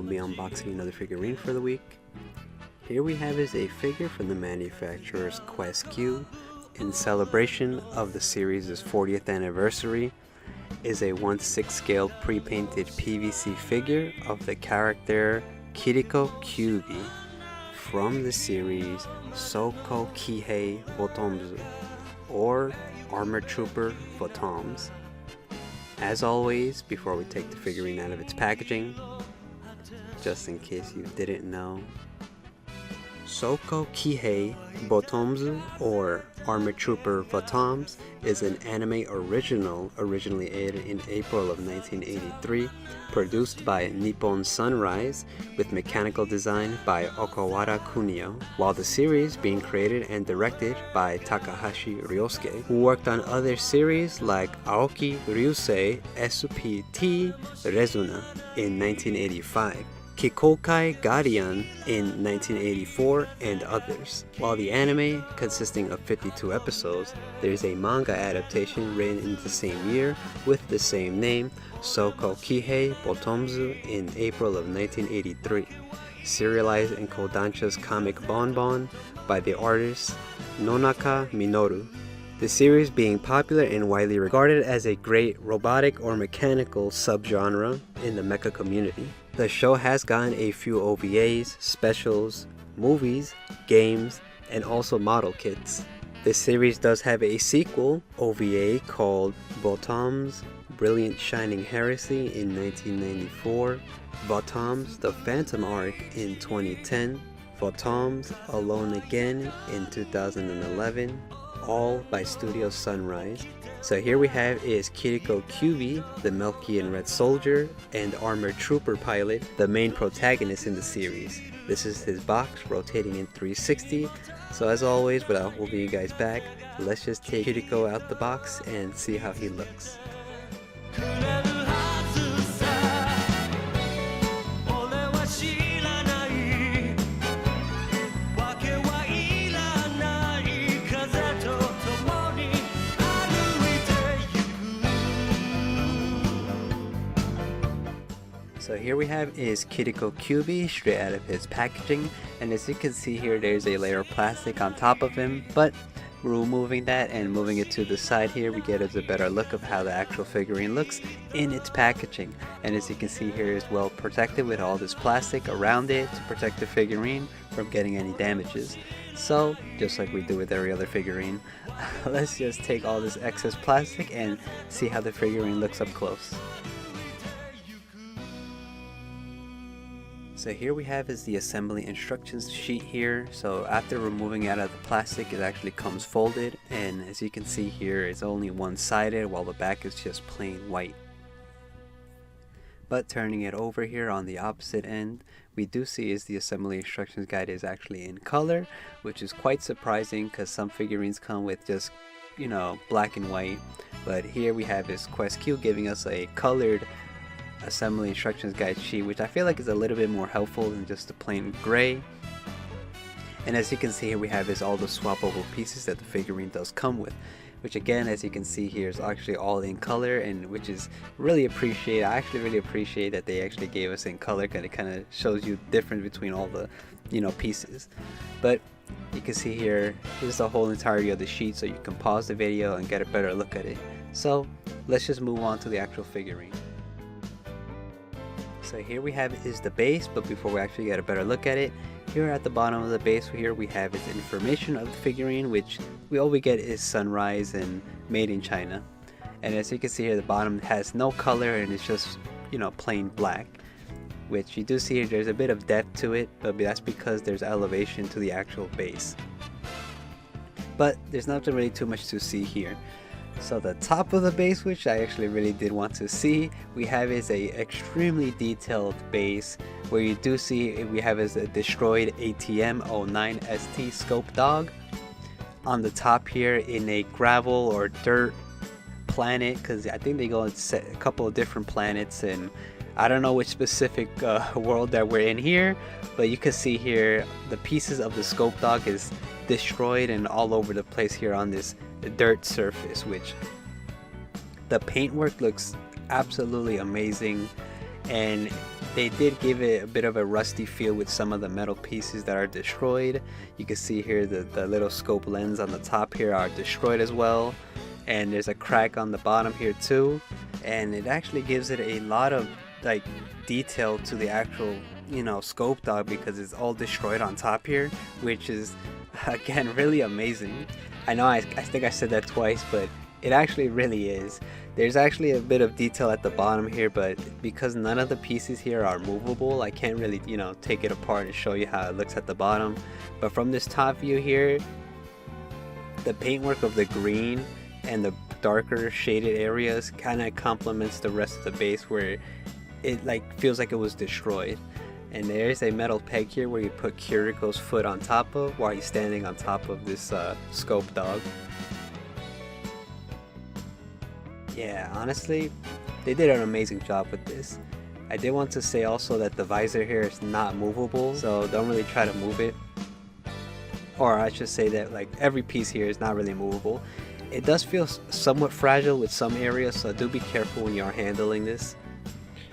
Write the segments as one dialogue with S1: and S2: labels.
S1: be unboxing another figurine for the week. Here we have is a figure from the manufacturer's Quest-Q. In celebration of the series' 40th anniversary, is a 1/6 scale pre-painted PVC figure of the character Chirico Cuvie from the series Sōkō Kihei Botomuzu, or Armored Trooper VOTOMS. As always, before we take the figurine out of its packaging, just in case you didn't know, Sōkō Kihei Botomuzu, or Armored Trooper VOTOMS, is an anime original originally aired in April of 1983, produced by Nippon Sunrise, with mechanical design by Okawara Kunio, while the series being created and directed by Takahashi Ryosuke, who worked on other series like Aoki Ryusei SPT Rezuna in 1985. Kikokai Guardian in 1984, and others. While the anime, consisting of 52 episodes, there is a manga adaptation written in the same year with the same name, Sōkō Kihei Botomuzu, in April of 1983, serialized in Kodansha's comic Bonbon by the artist Nonaka Minoru. The series being popular and widely regarded as a great robotic or mechanical subgenre in the mecha community. The show has gotten a few OVAs, specials, movies, games, and also model kits. This series does have a sequel OVA called VOTOMS Brilliant Shining Heresy in 1994, VOTOMS The Phantom Arc in 2010, VOTOMS Alone Again in 2011, all by Studio Sunrise. So here we have is Chirico Cuvie, the Melkian Red soldier and armored trooper pilot, the main protagonist in the series. This is his box, rotating in 360. So as always, without holding you guys back, let's just take Chirico out the box and see how he looks. So here we have is Chirico Cuvie straight out of his packaging, and as you can see here, there's a layer of plastic on top of him, but removing that and moving it to the side here, we get a better look of how the actual figurine looks in its packaging. And as you can see here, it's well protected with all this plastic around it to protect the figurine from getting any damages. So just like we do with every other figurine, let's just take all this excess plastic and see how the figurine looks up close. So here we have is the assembly instructions sheet here. So after removing it out of the plastic, it actually comes folded, and as you can see here, it's only one-sided while the back is just plain white. But turning it over here on the opposite end, we do see is the assembly instructions guide is actually in color, which is quite surprising because some figurines come with just, you know, black and white. But here we have is Quest-Q giving us a colored assembly instructions guide sheet, which I feel like is a little bit more helpful than just the plain gray. And as you can see here, we have is all the swappable pieces that the figurine does come with, which again, as you can see here, is actually all in color, and which is really appreciated. I actually really appreciate that they actually gave us in color, because it kind of shows you the difference between all the, you know, pieces. But you can see here, here's the whole entirety of the sheet, so you can pause the video and get a better look at it. So let's just move on to the actual figurine. So here we have is the base, but before we actually get a better look at it, here at the bottom of the base here we have is information of the figurine, which all we get is Sunrise and made in China. And as you can see here, the bottom has no color and it's just, you know, plain black, which you do see here there's a bit of depth to it, but that's because there's elevation to the actual base. But there's nothing really too much to see here. So the top of the base, which I actually really did want to see, we have is a extremely detailed base, where you do see we have is a destroyed ATM-09ST scope dog on the top here in a gravel or dirt planet, because I think they go and set a couple of different planets, and I don't know which specific world that we're in here, but you can see here the pieces of the scope dog is destroyed and all over the place here on this dirt surface, which the paintwork looks absolutely amazing, and They did give it a bit of a rusty feel with some of the metal pieces that are destroyed. You can see here the little scope lens on the top here are destroyed as well. And there's a crack on the bottom here too. And it actually gives it a lot of like detail to the actual, you know, scope dog, because it's all destroyed on top here, which is again really amazing. I know I think I said that twice, but it actually really is. There's actually a bit of detail at the bottom here, but because none of the pieces here are movable, I can't really, you know, take it apart and show you how it looks at the bottom. But from this top view here, the paintwork of the green and the darker shaded areas kind of complements the rest of the base, where it like feels like it was destroyed. And there's a metal peg here where you put Chirico's foot on top of while he's standing on top of this scope dog. Yeah, honestly, they did an amazing job with this. I did want to say also that the visor here is not movable, so don't really try to move it. Or I should say that like every piece here is not really movable. It does feel somewhat fragile with some areas, so do be careful when you are handling this.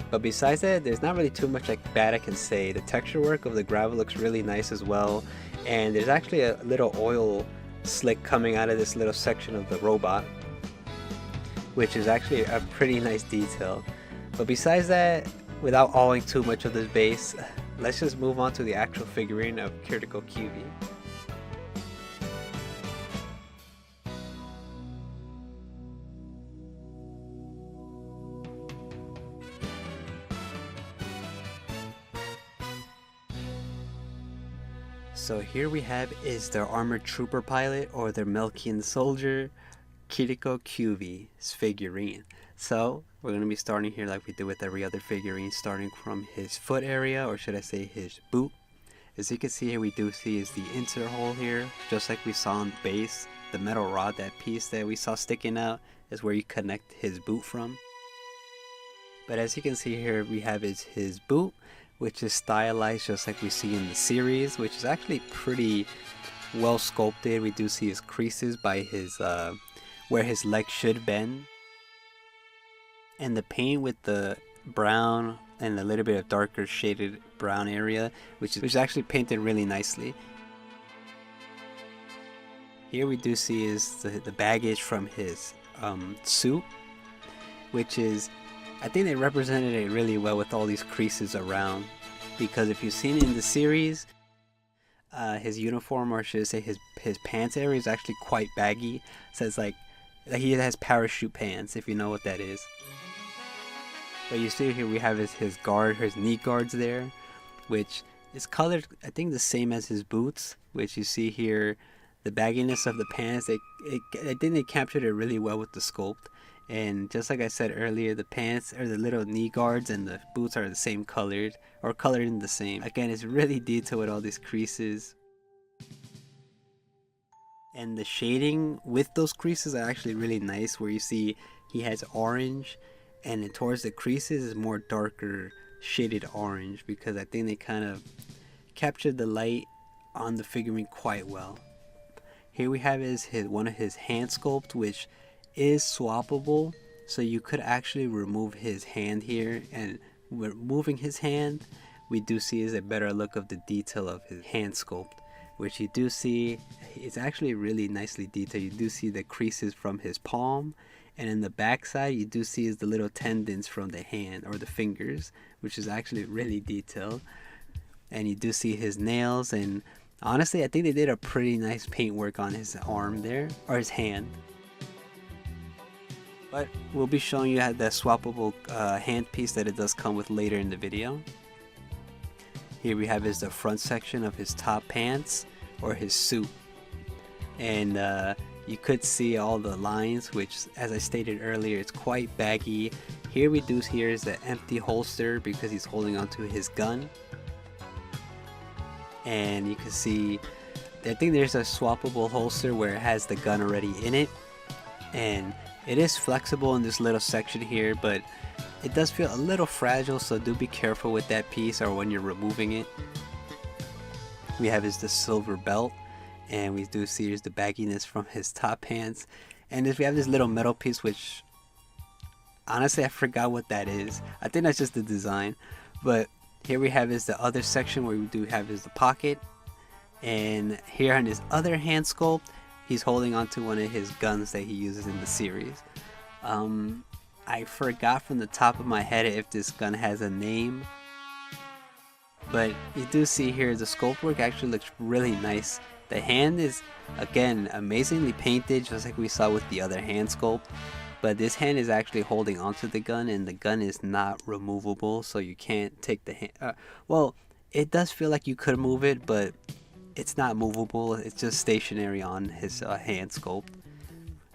S1: But besides that, there's not really too much bad I can say. The texture work of the gravel looks really nice as well, and there's actually a little oil slick coming out of this little section of the robot, which is actually a pretty nice detail. But besides that, without awing too much of this base, let's just move on to the actual figurine of Chirico Cuvie. So here we have is their armored trooper pilot, or their Melkian soldier, Chirico Cuvie's figurine. So we're going to be starting here like we did with every other figurine, starting from his foot area, or should I say his boot. As you can see here, we do see is the insert hole here, just like we saw on the base. The metal rod, that piece that we saw sticking out, is where you connect his boot from. But as you can see here, we have his boot, which is stylized just like we see in the series, which is actually pretty well sculpted. We do see his creases by his where his leg should bend, and the paint with the brown and a little bit of darker shaded brown area, which is actually painted really nicely. Here we do see is the baggage from his suit, which is, I think they represented it really well with all these creases around, because if you've seen it in the series, his uniform, or should I say his pants area, is actually quite baggy. So it's like he has parachute pants, if you know what that is. But you see here we have his knee guards there, which is colored I think the same as his boots, which you see here the bagginess of the pants. I think they captured it really well with the sculpt. And just like I said earlier, the pants or the little knee guards and the boots are the same colored, or colored in the same. Again, it's really detailed with all these creases. And the shading with those creases are actually really nice, where you see he has orange, and then towards the creases is more darker shaded orange, because I think they kind of captured the light on the figurine quite well. Here we have one of his hand sculpt, which is swappable, so you could actually remove his hand here, and removing his hand, we do see is a better look of the detail of his hand sculpt, which you do see it's actually really nicely detailed. You do see the creases from his palm, and in the back side you do see is the little tendons from the hand or the fingers, which is actually really detailed. And you do see his nails, and honestly I think they did a pretty nice paint work on his arm there, or his hand. But we'll be showing you the swappable hand piece that it does come with later in the video. Here we have the front section of his top pants, or his suit. And you could see all the lines, which as I stated earlier, it's quite baggy. Here we do see is the empty holster, because he's holding onto his gun. And you can see, I think there's a swappable holster where it has the gun already in it. And it is flexible in this little section here, but it does feel a little fragile, so do be careful with that piece or when you're removing it. We have the silver belt, and we do see the bagginess from his top pants. And we have this little metal piece, which honestly I forgot what that is. I think that's just the design, But here we have is the other section where we do have is the pocket. And here on his other hand sculpt, he's holding onto one of his guns that he uses in the series. I forgot from the top of my head if this gun has a name. But you do see here the sculpt work actually looks really nice. The hand is, again, amazingly painted, just like we saw with the other hand sculpt. But this hand is actually holding onto the gun, and the gun is not removable, so you can't take the hand. Well, it does feel like you could move it, but it's not movable. It's just stationary on his hand sculpt.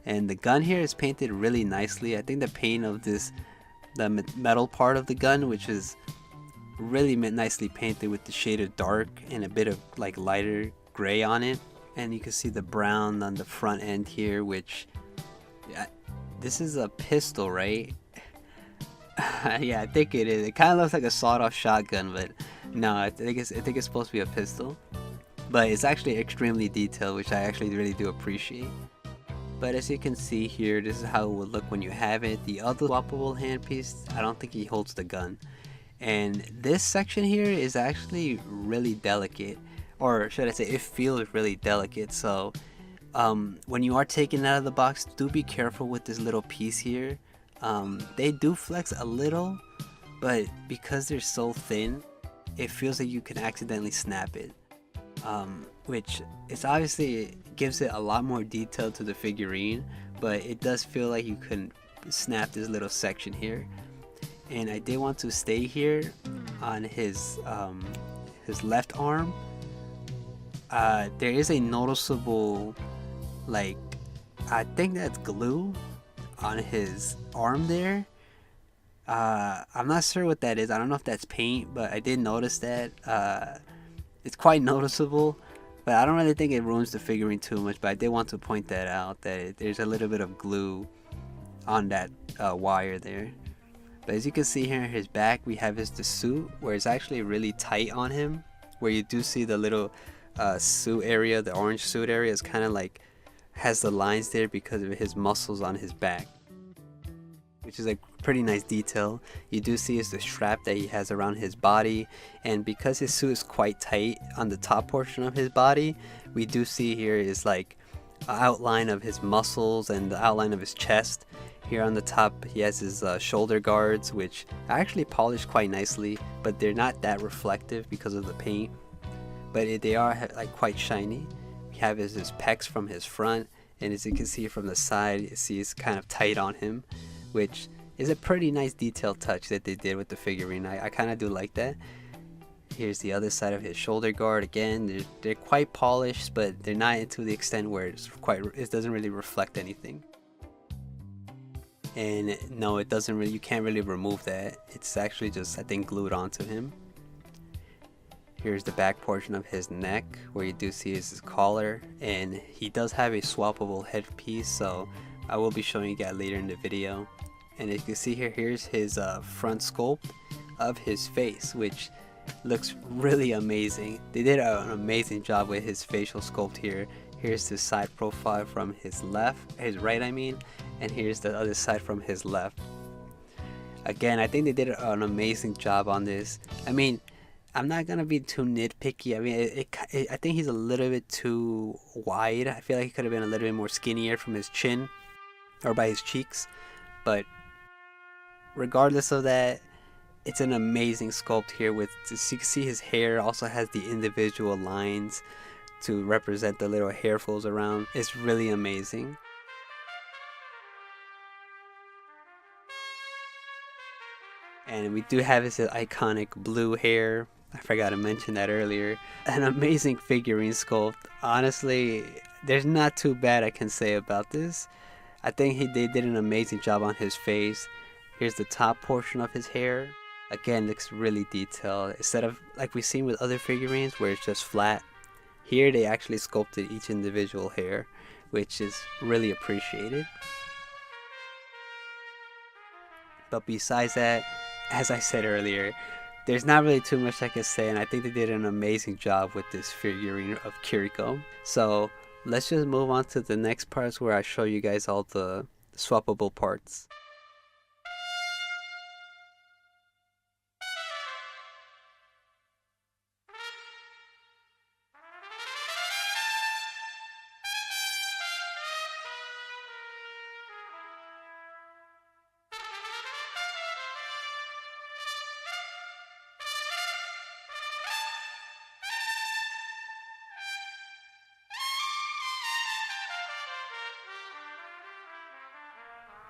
S1: And the gun here is painted really nicely. I think the paint of this, the metal part of the gun, which is really nicely painted with the shade of dark and a bit of like lighter gray on it. And you can see the brown on the front end here, which, yeah, this is a pistol, right? Yeah, I think it is. It kind of looks like a sawed-off shotgun, but no, I think it's supposed to be a pistol. But it's actually extremely detailed, which I actually really do appreciate. But as you can see here, this is how it would look when you have it. The other swappable handpiece, I don't think he holds the gun. And this section here is actually really delicate, or should I say it feels really delicate. So when you are taking it out of the box, do be careful with this little piece here. They do flex a little, but because they're so thin, it feels like you can accidentally snap it. Which is obviously gives it a lot more detail to the figurine, but it does feel like you can snap this little section here. And I did want to stay here on his left arm. There is a noticeable, like, I think that's glue on his arm there. I'm not sure what that is. I don't know if that's paint, but I did notice that. It's quite noticeable, but I don't really think it ruins the figurine too much. But I did want to point that out, that there's a little bit of glue on that wire there. But as you can see here in his back, we have the suit, where it's actually really tight on him, where you do see the little suit area, the orange suit area is kind of like has the lines there because of his muscles on his back, which is a pretty nice detail. You do see is the strap that he has around his body, and because his suit is quite tight on the top portion of his body, we do see here is like an outline of his muscles and the outline of his chest. Here on the top he has his shoulder guards, which are actually polished quite nicely, but they're not that reflective because of the paint, but they are like quite shiny. We have his pecs from his front, and as you can see from the side, you see it's kind of tight on him, which is a pretty nice detailed touch that they did with the figurine. I kind of do like that. Here's the other side of his shoulder guard. Again, they're quite polished, but they're not to the extent where it doesn't really reflect anything. And no, it doesn't really, you can't really remove that. It's actually just, I think, glued onto him. Here's the back portion of his neck, where you do see his collar, and he does have a swappable headpiece, so I will be showing you guys later in the video. And as you can see here, here's his front sculpt of his face, which looks really amazing. They did an amazing job with his facial sculpt here. Here's the side profile from his right I mean, and here's the other side from his left. Again, I think they did an amazing job on this. I mean, I'm not gonna be too nitpicky. I mean, I think he's a little bit too wide. I feel like he could have been a little bit more skinnier from his chin or by his cheeks, but regardless of that, it's an amazing sculpt here. With, as you can see, his hair also has the individual lines to represent the little hair folds around. It's really amazing. And we do have his iconic blue hair. I forgot to mention that earlier. An amazing figurine sculpt. Honestly, there's not too bad I can say about this. I think they did an amazing job on his face. Here's the top portion of his hair. Again, looks really detailed. Instead of like we've seen with other figurines where it's just flat, here they actually sculpted each individual hair, which is really appreciated. But besides that, as I said earlier, there's not really too much I can say, and I think they did an amazing job with this figurine of Chirico. So let's just move on to the next parts where I show you guys all the swappable parts.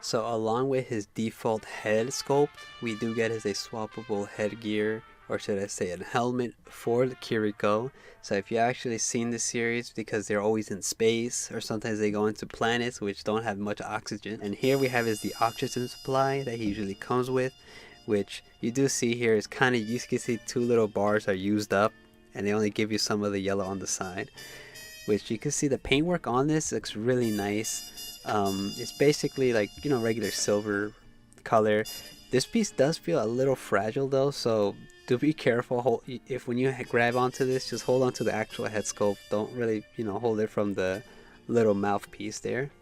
S1: So along with his default head sculpt, we do get a swappable headgear, or should I say a helmet for the Chirico. So if you actually seen the series, because they're always in space, or sometimes they go into planets which don't have much oxygen. And here we have is the oxygen supply that he usually comes with, which you do see here is kind of, you can see 2 little bars are used up, and they only give you some of the yellow on the side. Which you can see the paintwork on this looks really nice. It's basically like, you know, regular silver color. This piece does feel a little fragile though, so do be careful. If when you grab onto this, just hold on to the actual head sculpt. Don't really, you know, hold it from the little mouthpiece there.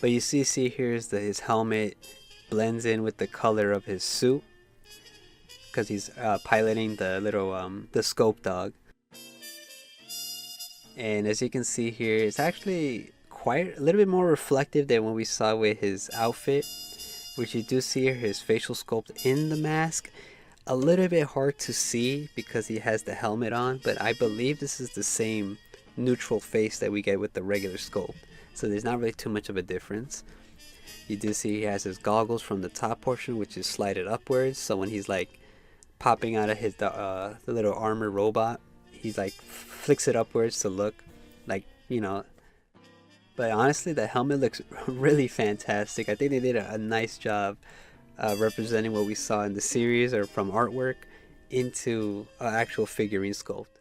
S1: But you see here is his helmet blends in with the color of his suit, because he's piloting the little the scope dog. And as you can see here, it's actually quite a little bit more reflective than what we saw with his outfit, which you do see here his facial sculpt in the mask. A little bit hard to see because he has the helmet on, but I believe this is the same neutral face that we get with the regular sculpt, so there's not really too much of a difference. You do see he has his goggles from the top portion, which is slided upwards, so when he's like popping out of his the little armor robot, he's like flicks it upwards to look like, you know. But honestly, the helmet looks really fantastic. I think they did a nice job representing what we saw in the series or from artwork into actual figurine sculpt.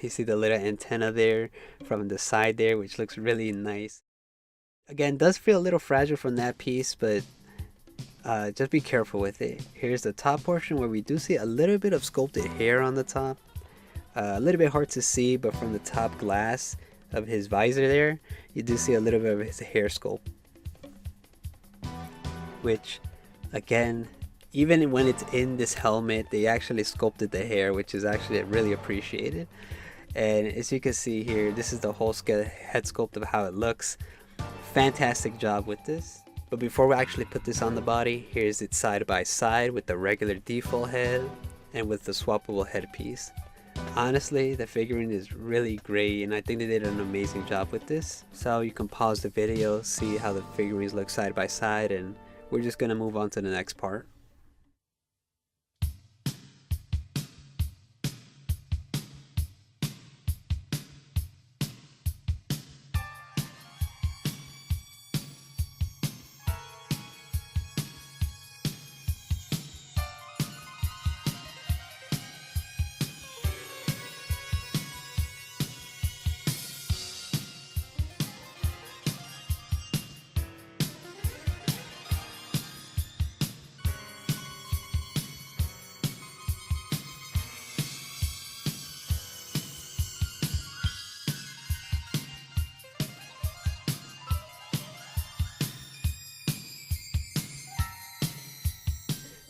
S1: You see the little antenna there from the side there, which looks really nice. Again, does feel a little fragile from that piece, but just be careful with it. Here's the top portion where we do see a little bit of sculpted hair on the top. A little bit hard to see, but from the top glass of his visor there, you do see a little bit of his hair sculpt. Which, again, even when it's in this helmet, they actually sculpted the hair, which is actually really appreciated. And as you can see here, this is the whole head sculpt of how it looks. Fantastic job with this. But before we actually put this on the body, here's it side by side with the regular default head and with the swappable headpiece. Honestly, the figurine is really great, and I think they did an amazing job with this. So you can pause the video, see how the figurines look side by side, and we're just gonna move on to the next part.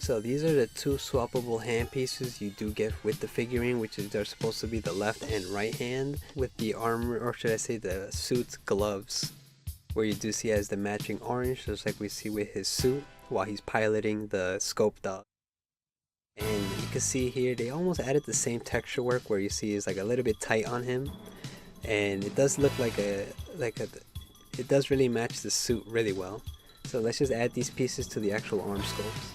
S1: So these are the 2 swappable hand pieces you do get with the figurine, which is they're supposed to be the left and right hand, with the armor, or should I say the suit's gloves, where you do see as the matching orange, just like we see with his suit while he's piloting the scope dog. And you can see here they almost added the same texture work, where you see it's like a little bit tight on him, and it does look like it does really match the suit really well. So let's just add these pieces to the actual arm sculpts.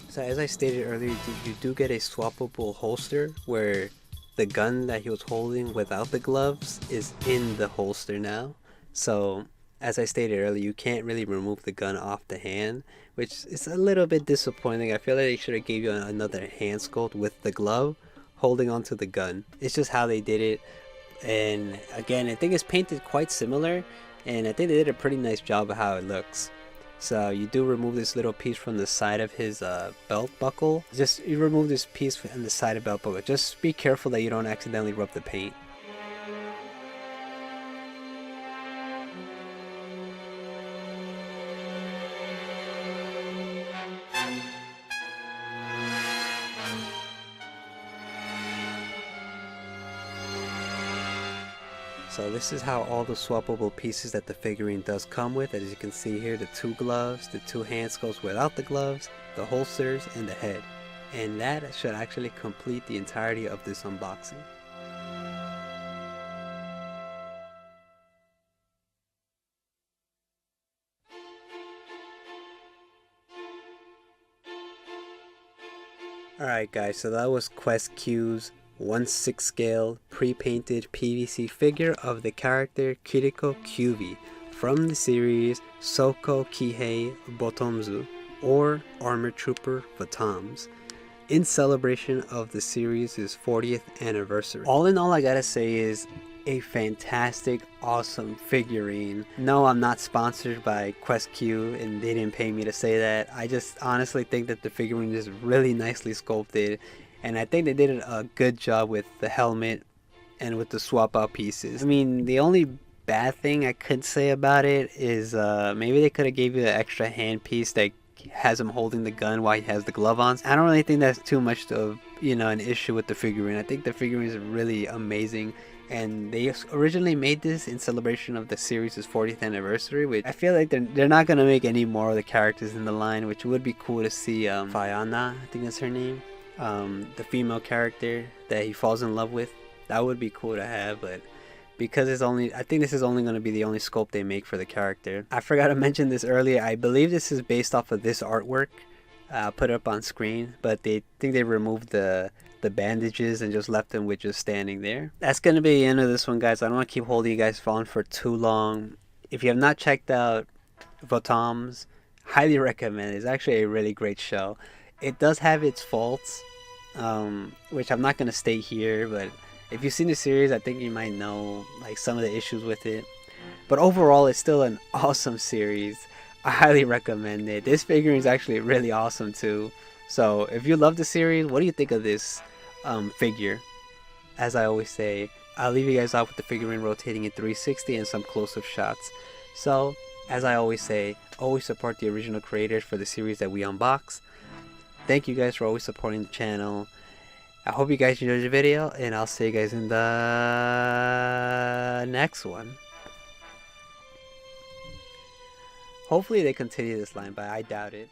S1: So as I stated earlier, you do get a swappable holster where the gun that he was holding without the gloves is in the holster now. So as I stated earlier, you can't really remove the gun off the hand, which is a little bit disappointing. I feel like they should have gave you another hand sculpt with the glove holding onto the gun. It's just how they did it. And again, I think it's painted quite similar, and I think they did a pretty nice job of how it looks. So you do remove this little piece from the side of his belt buckle. You remove this piece from the side of belt buckle. Just be careful that you don't accidentally rub the paint. So this is how all the swappable pieces that the figurine does come with. As you can see here, the 2 gloves, the 2 hand scopes without the gloves, the holsters, and the head. And that should actually complete the entirety of this unboxing. Alright guys, so that was Quest Q's 1/6 scale pre-painted PVC figure of the character Chirico Cuvie from the series Sōkō Kihei Botomuzu, or Armor Trooper VOTOMS, in celebration of the series' 40th anniversary. All in all, I gotta say is a fantastic, awesome figurine. No, I'm not sponsored by Quest Q and they didn't pay me to say that. I just honestly think that the figurine is really nicely sculpted, and I think they did a good job with the helmet and with the swap out pieces. I mean, the only bad thing I could say about it is maybe they could have gave you an extra hand piece that has him holding the gun while he has the glove on. I don't really think that's too much of, an issue with the figurine. I think the figurine is really amazing, and they originally made this in celebration of the series' 40th anniversary, which I feel like they're not gonna make any more of the characters in the line, which would be cool to see. Fiona, I think that's her name, the female character that he falls in love with. That would be cool to have, but because I think this is only going to be the only sculpt they make for the character. I forgot to mention this earlier. I believe this is based off of this artwork. I'll put it up on screen, but they think they removed the bandages and just left them with just standing there. That's going to be the end of this one, guys. I don't want to keep holding you guys on for too long. If you have not checked out VOTOMS, highly recommend it. It's actually a really great show. It does have its faults, which I'm not going to state here, but if you've seen the series, I think you might know like some of the issues with it. But overall, it's still an awesome series. I highly recommend it. This figurine is actually really awesome too. So if you love the series, what do you think of this figure? As I always say, I'll leave you guys off with the figurine rotating in 360 and some close-up shots. So, as I always say, always support the original creators for the series that we unbox. Thank you guys for always supporting the channel. I hope you guys enjoyed the video, and I'll see you guys in the next one. Hopefully they continue this line, but I doubt it.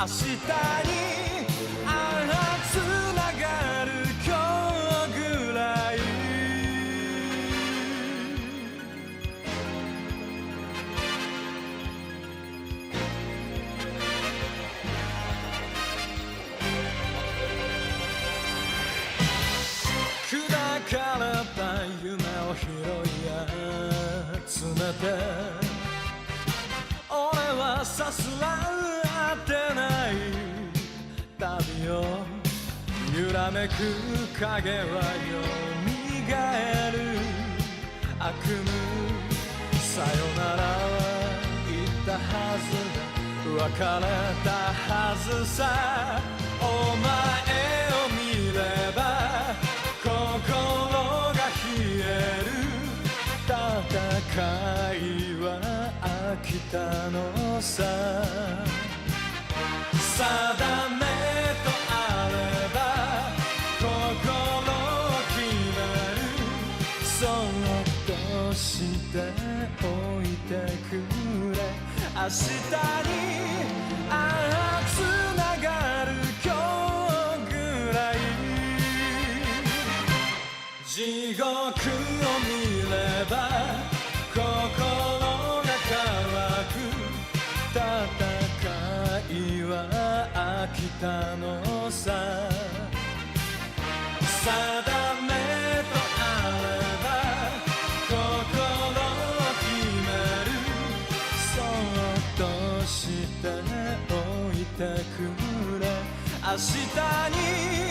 S2: 明日につながる今日ぐらい砕かれた夢を拾い集めて俺はさすらう旅を揺らめく影はよみがえる悪夢さよならは言ったはずだ別れたはずさお前を見れば心が冷える戦いは飽きたのさ定めとあれば心を決めるそっとしておいてくれ明日につながたのさ定めとあれば心を決めるそっとしておいてくれ明日に